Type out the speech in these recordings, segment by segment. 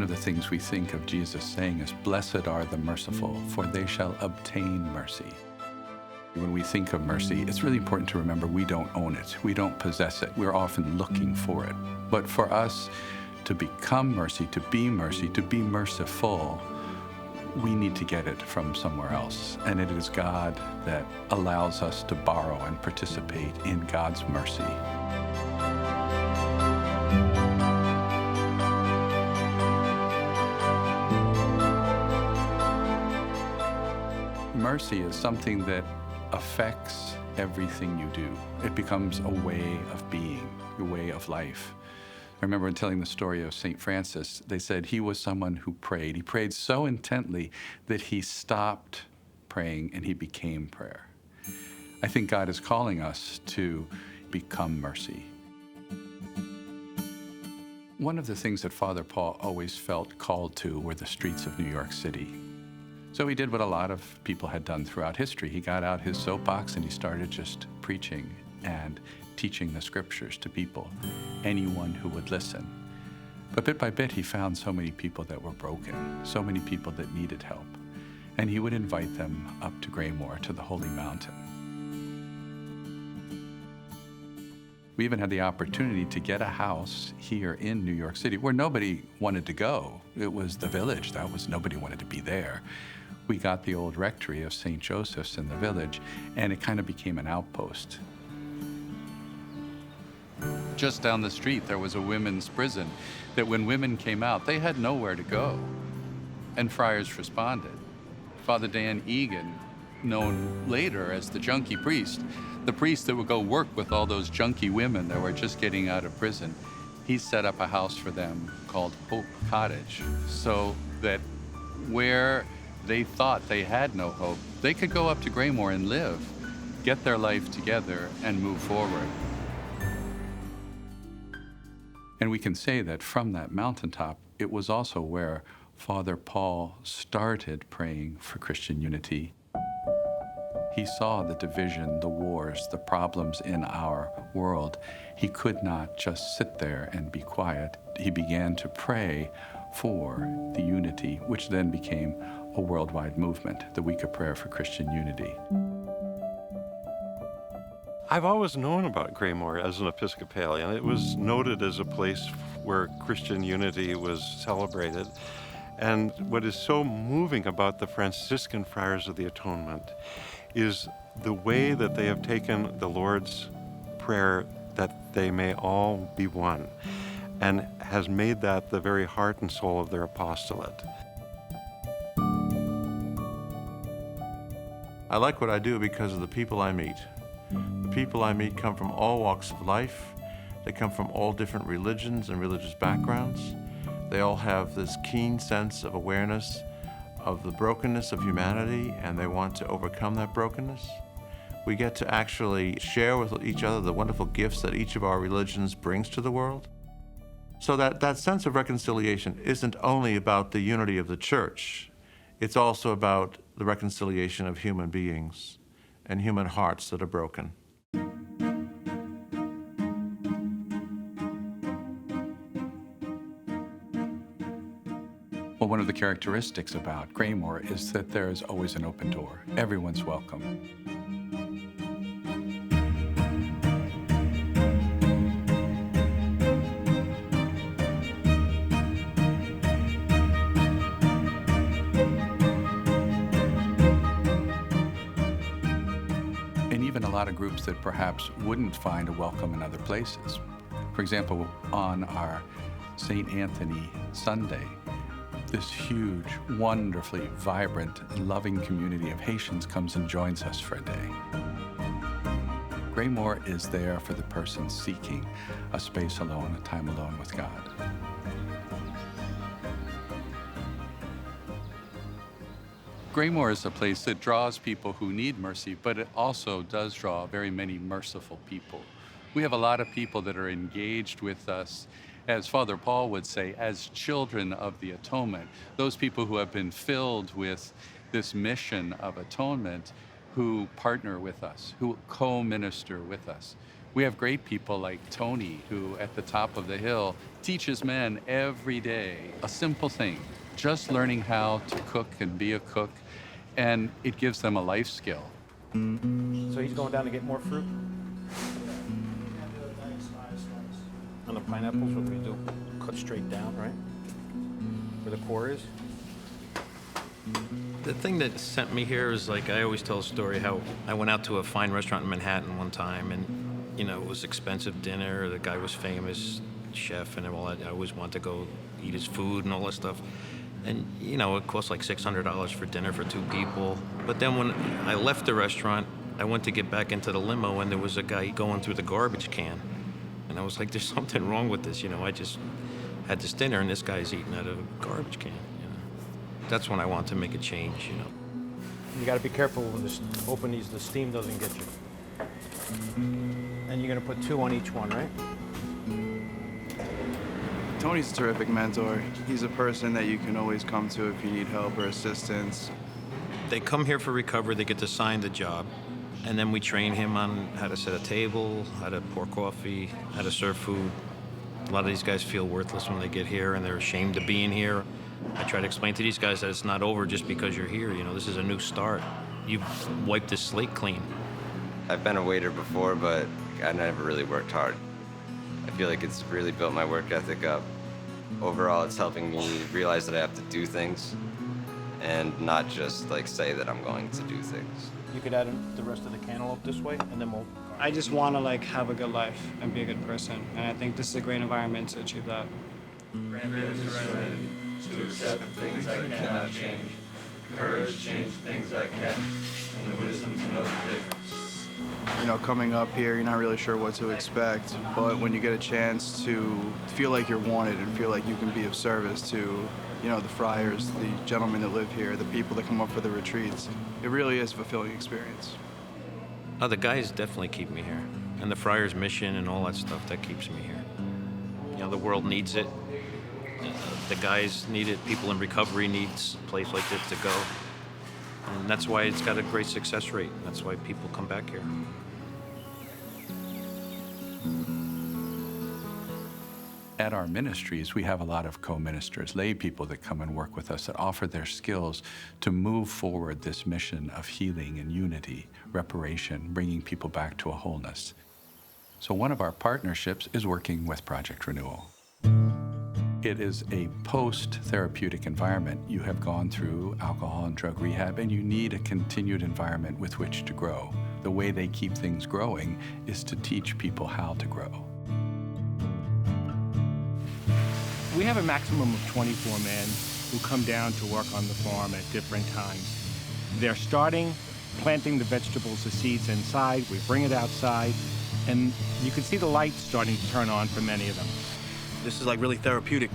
of the things we think of Jesus saying is, "Blessed are the merciful, for they shall obtain mercy." When we think of mercy, it's really important to remember we don't own it. We don't possess it. We're often looking for it. But for us to become mercy, to be merciful, we need to get it from somewhere else. And it is God that allows us to borrow and participate in God's mercy. Mercy is something that affects everything you do. It becomes a way of being, a way of life. I remember in telling the story of St. Francis, they said he was someone who prayed. He prayed so intently that he stopped praying and he became prayer. I think God is calling us to become mercy. One of the things that Father Paul always felt called to were the streets of New York City. So he did what a lot of people had done throughout history. He got out his soapbox and he started just preaching and teaching the scriptures to people, anyone who would listen. But bit by bit, he found so many people that were broken, so many people that needed help. And he would invite them up to Graymore, to the Holy Mountain. We even had the opportunity to get a house here in New York City where nobody wanted to go. It was the village. Nobody wanted to be there. We got the old rectory of St. Joseph's in the village, and it kind of became an outpost. Just down the street, there was a women's prison that when women came out, they had nowhere to go. And friars responded. Father Dan Egan, known later as the junkie priest, the priest that would go work with all those junkie women that were just getting out of prison, he set up a house for them called Hope Cottage, so that where they thought they had no hope, they could go up to Graymore and live, get their life together, and move forward. And we can say that from that mountaintop, it was also where Father Paul started praying for Christian unity. He saw the division, the wars, the problems in our world. He could not just sit there and be quiet. He began to pray for the unity, which then became a worldwide movement, the Week of Prayer for Christian Unity. I've always known about Graymore as an Episcopalian. It was noted as a place where Christian unity was celebrated. And what is so moving about the Franciscan Friars of the Atonement is the way that they have taken the Lord's Prayer that they may all be one, and has made that the very heart and soul of their apostolate. I like what I do because of the people I meet. The people I meet come from all walks of life. They come from all different religions and religious backgrounds. They all have this keen sense of awareness of the brokenness of humanity, and they want to overcome that brokenness. We get to actually share with each other the wonderful gifts that each of our religions brings to the world. So that sense of reconciliation isn't only about the unity of the church. It's also about the reconciliation of human beings and human hearts that are broken. Well, one of the characteristics about Graymore is that there is always an open door. Everyone's welcome. And even a lot of groups that perhaps wouldn't find a welcome in other places. For example, on our St. Anthony Sunday, this huge, wonderfully vibrant, loving community of Haitians comes and joins us for a day. Graymore is there for the person seeking a space alone, a time alone with God. Graymore is a place that draws people who need mercy, but it also does draw very many merciful people. We have a lot of people that are engaged with us, as Father Paul would say, as children of the atonement, those people who have been filled with this mission of atonement, who partner with us, who co-minister with us. We have great people like Tony, who at the top of the hill teaches men every day a simple thing, just learning how to cook and be a cook, and it gives them a life skill. So he's going down to get more fruit? On the pineapples, what we do? Cut straight down, right? Where the core is? The thing that sent me here is, like, I always tell a story how I went out to a fine restaurant in Manhattan one time, and, you know, it was expensive dinner. The guy was famous, chef, and all that. I always wanted to go eat his food and all that stuff. And, you know, it cost like $600 for dinner for 2 people. But then when I left the restaurant, I went to get back into the limo, and there was a guy going through the garbage can. And I was like, there's something wrong with this, you know. I just had this dinner, and this guy's eating out of a garbage can, you know. That's when I want to make a change, you know. You gotta be careful when open these, the steam doesn't get you. And you're gonna put 2 on each one, right? Tony's a terrific mentor. He's a person that you can always come to if you need help or assistance. They come here for recovery, they get to sign the job, and then we train him on how to set a table, how to pour coffee, how to serve food. A lot of these guys feel worthless when they get here, and they're ashamed of being here. I try to explain to these guys that it's not over just because you're here. You know, this is a new start. You've wiped this slate clean. I've been a waiter before, but I never really worked hard. I feel like it's really built my work ethic up. Overall, it's helping me realize that I have to do things and not just like say that I'm going to do things. You could add the rest of the cantaloupe this way, and then we'll... I just want to like have a good life and be a good person, and I think this is a great environment to achieve that. To accept things I cannot change, courage to change things I can, and the wisdom to know the difference. You know, coming up here, you're not really sure what to expect, but when you get a chance to feel like you're wanted and feel like you can be of service to, you know, the friars, the gentlemen that live here, the people that come up for the retreats, it really is a fulfilling experience. Oh, the guys definitely keep me here. And the Friars' mission and all that stuff, that keeps me here. You know, the world needs it. The guys need it. People in recovery needs a place like this to go. And that's why it's got a great success rate. That's why people come back here. At our ministries, we have a lot of co-ministers, lay people that come and work with us that offer their skills to move forward this mission of healing and unity, reparation, bringing people back to a wholeness. So one of our partnerships is working with Project Renewal. It is a post-therapeutic environment. You have gone through alcohol and drug rehab, and you need a continued environment with which to grow. The way they keep things growing is to teach people how to grow. We have a maximum of 24 men who come down to work on the farm at different times. They're starting, planting the vegetables, the seeds inside, we bring it outside, and you can see the lights starting to turn on for many of them. This is like really therapeutic,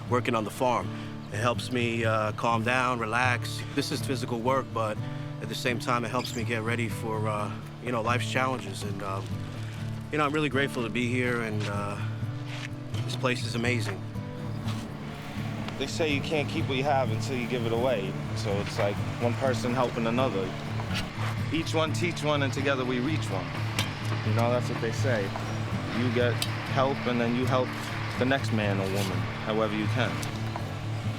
working on the farm. It helps me calm down, relax. This is physical work, but at the same time, it helps me get ready for, you know, life's challenges. And, you know, I'm really grateful to be here, and this place is amazing. They say you can't keep what you have until you give it away. So it's like one person helping another. Each one teach one, and together we reach one. You know, that's what they say. You get help, and then you help the next man or woman, however you can.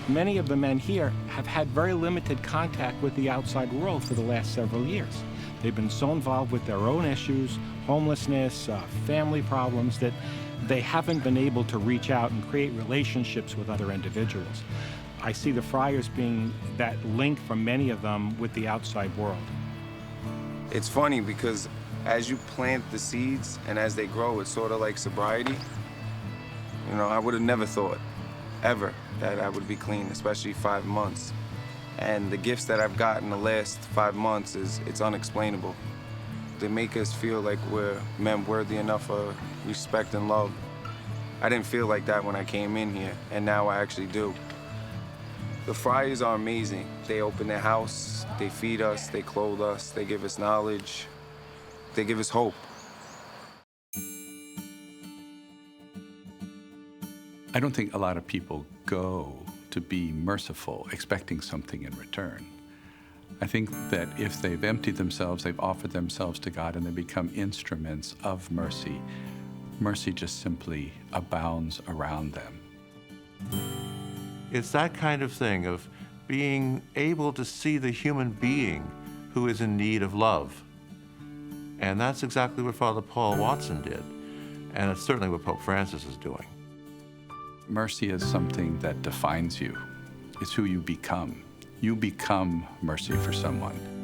Many of the men here have had very limited contact with the outside world for the last several years. They've been so involved with their own issues, homelessness, family problems, that they haven't been able to reach out and create relationships with other individuals. I see the Friars being that link for many of them with the outside world. It's funny because as you plant the seeds and as they grow, it's sort of like sobriety. You know, I would have never thought, ever, that I would be clean, especially 5 months. And the gifts that I've gotten the last 5 months it's unexplainable. They make us feel like we're men worthy enough of respect and love. I didn't feel like that when I came in here, and now I actually do. The Friars are amazing. They open their house, they feed us, they clothe us, they give us knowledge, they give us hope. I don't think a lot of people go to be merciful, expecting something in return. I think that if they've emptied themselves, they've offered themselves to God, and they become instruments of mercy, mercy just simply abounds around them. It's that kind of thing of being able to see the human being who is in need of love. And that's exactly what Father Paul Watson did. And it's certainly what Pope Francis is doing. Mercy is something that defines you. It's who you become. You become mercy for someone.